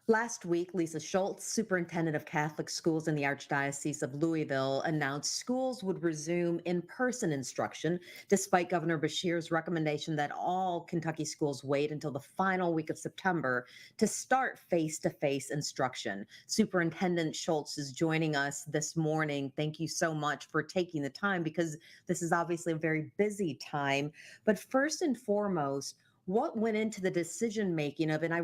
Last week, Leisa Schulz, Superintendent of Catholic Schools in the Archdiocese of Louisville, announced schools would resume in person instruction, despite Governor Beshear's recommendation that all Kentucky schools wait until the final week of September to start face to face instruction. Superintendent Schulz is joining us this morning. Thank you so much for taking the time because this is obviously a very busy time. But first and foremost, what went into the decision making of, and I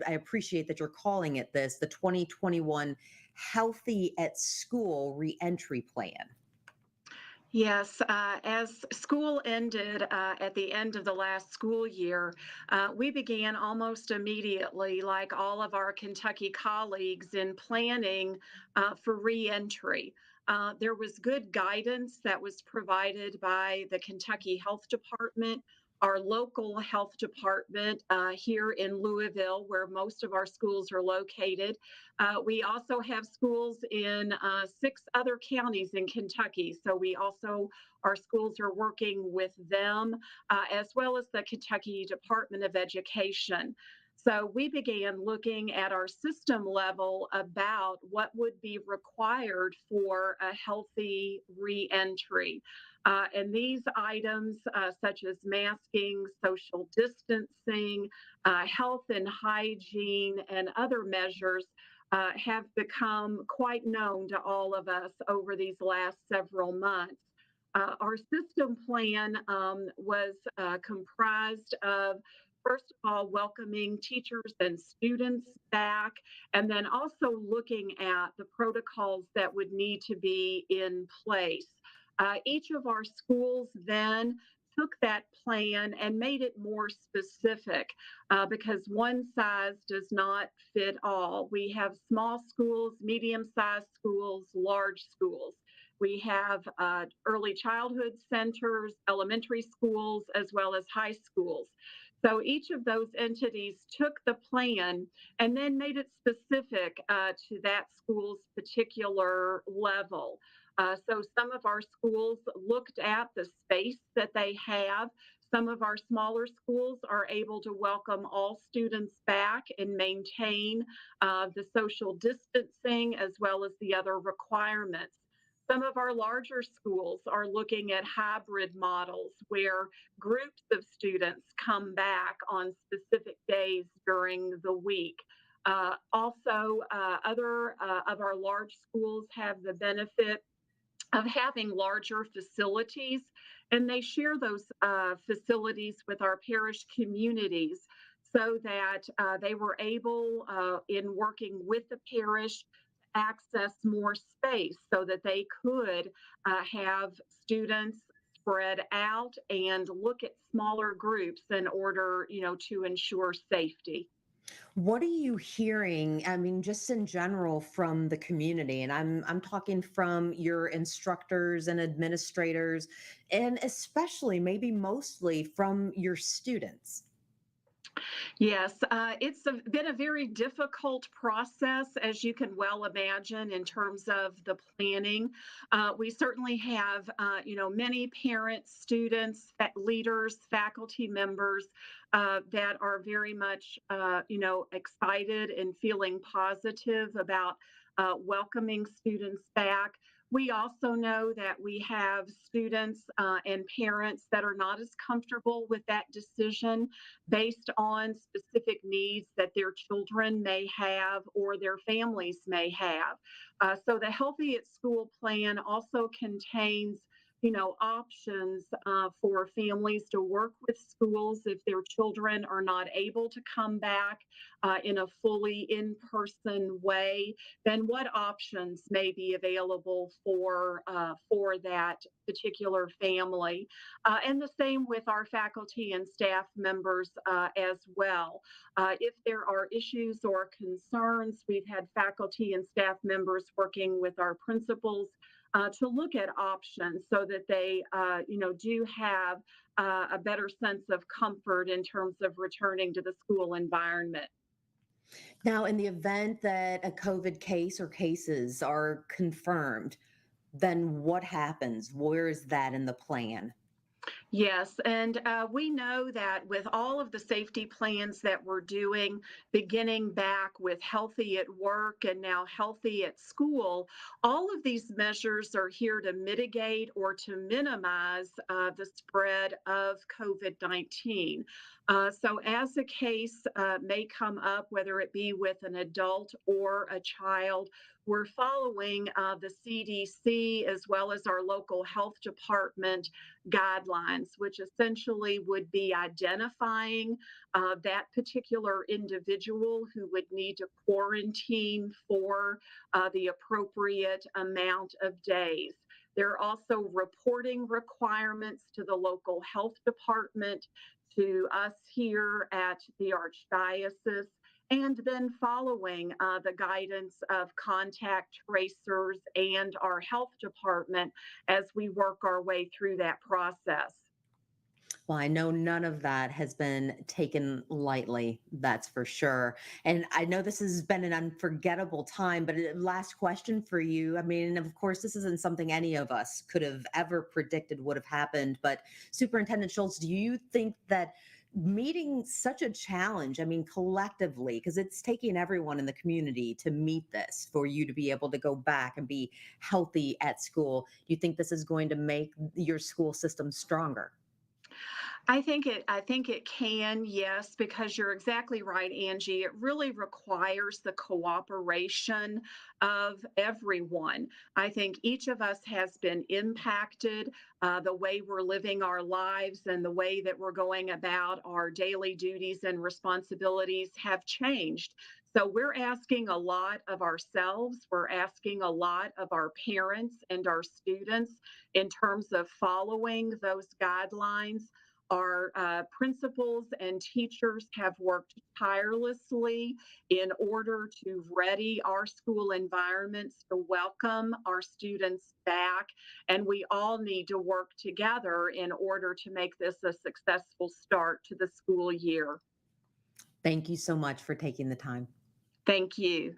appreciate that you're calling it this, the 2021 Healthy at School Reentry Plan. Yes, as school ended at the end of the last school year, we began almost immediately, like all of our Kentucky colleagues, in planning for reentry. There was good guidance that was provided by the Kentucky Health Department, our local health department here in Louisville, where most of our schools are located. We also have schools in 6 other counties in Kentucky. So our schools are working with them, as well as the Kentucky Department of Education. So we began looking at our system level about what would be required for a healthy reentry. And these items, such as masking, social distancing, health and hygiene, and other measures, have become quite known to all of us over these last several months. Our system plan was comprised of, first of all, welcoming teachers and students back, and then also looking at the protocols that would need to be in place. Each of our schools then took that plan and made it more specific because one size does not fit all. We have small schools, medium-sized schools, large schools. We have early childhood centers, elementary schools, as well as high schools. So each of those entities took the plan and then made it specific to that school's particular level. So some of our schools looked at the space that they have. Some of our smaller schools are able to welcome all students back and maintain the social distancing as well as the other requirements. Some of our larger schools are looking at hybrid models where groups of students come back on specific days during the week. Other of our large schools have the benefit of having larger facilities, and they share those facilities with our parish communities so that they were able, in working with the parish, access more space so that they could have students spread out and look at smaller groups in order, to ensure safety. What are you hearing? I mean, just in general from the community, and I'm talking from your instructors and administrators, and especially maybe mostly from your students. Yes, been a very difficult process, as you can well imagine, in terms of the planning. We certainly have, many parents, students, leaders, faculty members that are very much, excited and feeling positive about welcoming students back. We also know that we have students and parents that are not as comfortable with that decision based on specific needs that their children may have or their families may have. So the Healthy at School plan also contains options for families to work with schools if their children are not able to come back in a fully in-person way. Then what options may be available for that particular family? And the same with our faculty and staff members as well. If there are issues or concerns, we've had faculty and staff members working with our principals to look at options so that they, do have a better sense of comfort in terms of returning to the school environment. Now, in the event that a COVID case or cases are confirmed, then what happens? Where is that in the plan? Yes, and we know that with all of the safety plans that we're doing, beginning back with healthy at work and now healthy at school, all of these measures are here to mitigate or to minimize the spread of COVID-19. So, as a case may come up, whether it be with an adult or a child, we're following the CDC as well as our local health department guidelines, which essentially would be identifying that particular individual who would need to quarantine for the appropriate amount of days. There are also reporting requirements to the local health department, to us here at the Archdiocese, and then following the guidance of contact tracers and our health department as we work our way through that process. Well, I know none of that has been taken lightly, that's for sure. And I know this has been an unforgettable time, but last question for you. I mean, of course, this isn't something any of us could have ever predicted would have happened, but Superintendent Schulz, do you think that meeting such a challenge, I mean, collectively, because it's taking everyone in the community to meet this for you to be able to go back and be healthy at school, do you think this is going to make your school system stronger? I think it can, yes, because you're exactly right, Angie. It really requires the cooperation of everyone. I think each of us has been impacted. The way we're living our lives and the way that we're going about our daily duties and responsibilities have changed. So we're asking a lot of ourselves. We're asking a lot of our parents and our students in terms of following those guidelines. Our principals and teachers have worked tirelessly in order to ready our school environments to welcome our students back. And we all need to work together in order to make this a successful start to the school year. Thank you so much for taking the time. Thank you.